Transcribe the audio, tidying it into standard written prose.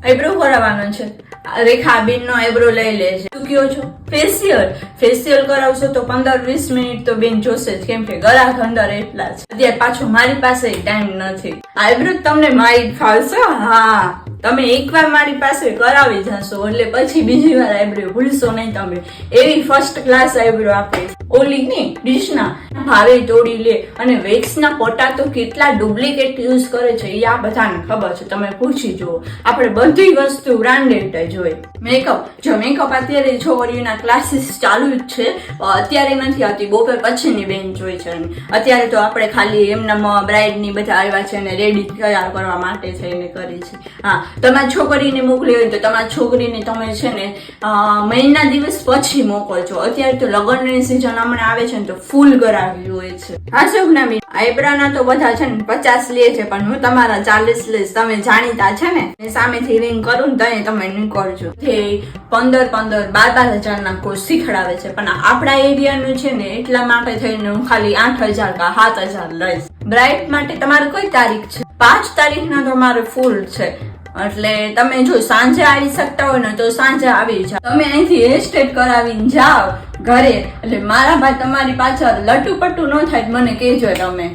Eyebrow કરાવવાનો છે, રેખાબેન નો eyebrow લઈ લેજે. શું કયો છો? ફેશિયલ કરાવશો તો 15-20 મિનિટ તો બેન જોશે જ, કેમ કે ગળા અંદર એટલા છે. અત્યારે પાછો મારી પાસે ટાઈમ નથી. આઈબ્રો તમને મારી ફાવશે? હા, તમે એકવાર મારી પાસે કરાવી જશો એટલે પછી બીજી વાર આઈબ્રો ભૂલશો નહીં તમે. એવી ફર્સ્ટ ક્લાસ આઈબ્રો આપે. ઓલી ને ડીશના ભાવે તોડી લે, અને વેક્સના પોટા તો કેટલા ડુપ્લિકેટ યુઝ કરે છે એ આ બધાને ખબર છે. તમે પૂછી જુઓ, આપણે બધી વસ્તુ બ્રાન્ડેડ જ હોય. મેકઅપ અત્યારે છોકરીઓના ક્લાસીસ ચાલુ જ છે, અત્યારે નથી આવતી, બપોર પછીની બેન્ચ હોય છે. અત્યારે તો આપણે ખાલી એમના બ્રાઇડ ની બધા આવ્યા છે અને રેડી તૈયાર કરવા માટે થઈને કરી છે. હા, તમારી છોકરીને મોકલી હોય તો તમારી છોકરીને તમે છે ને મહિના દિવસ પછી મોકલજો. અત્યારે તો લગ્નની સિઝન હમણાં આવે છે ને તો ફૂલ કરાવી હોય છે. હા સુખના, આઈબ્રાના તો બધા છે ને 50 લે છે, પણ હું તમારા 40 લઈશ. તમે જાણીતા છે ને, સામેથી રિંગ કરું ને તો તમે નીકળજો. 15-12 હજાર ના કોર્સ શીખડાવે છે, પણ આપણા એરિયાનું છે ને એટલા માટે થઈને હું ખાલી 8,000 કે 7,000 લઈશ. બ્રાઇડ માટે તમારે કઈ તારીખ છે? 5 તારીખના તો મારે ફૂલ છે, એટલે તમે જો સાંજે આવી શકતા હોય ને તો સાંજે આવી જાઓ. તમે અહીંથી હેર સ્ટ્રેટ કરાવીને જાઓ ઘરે, એટલે મારા ભાઈ તમારી પાછળ લટુ પટુ ન થાય મને કહેજો તમે.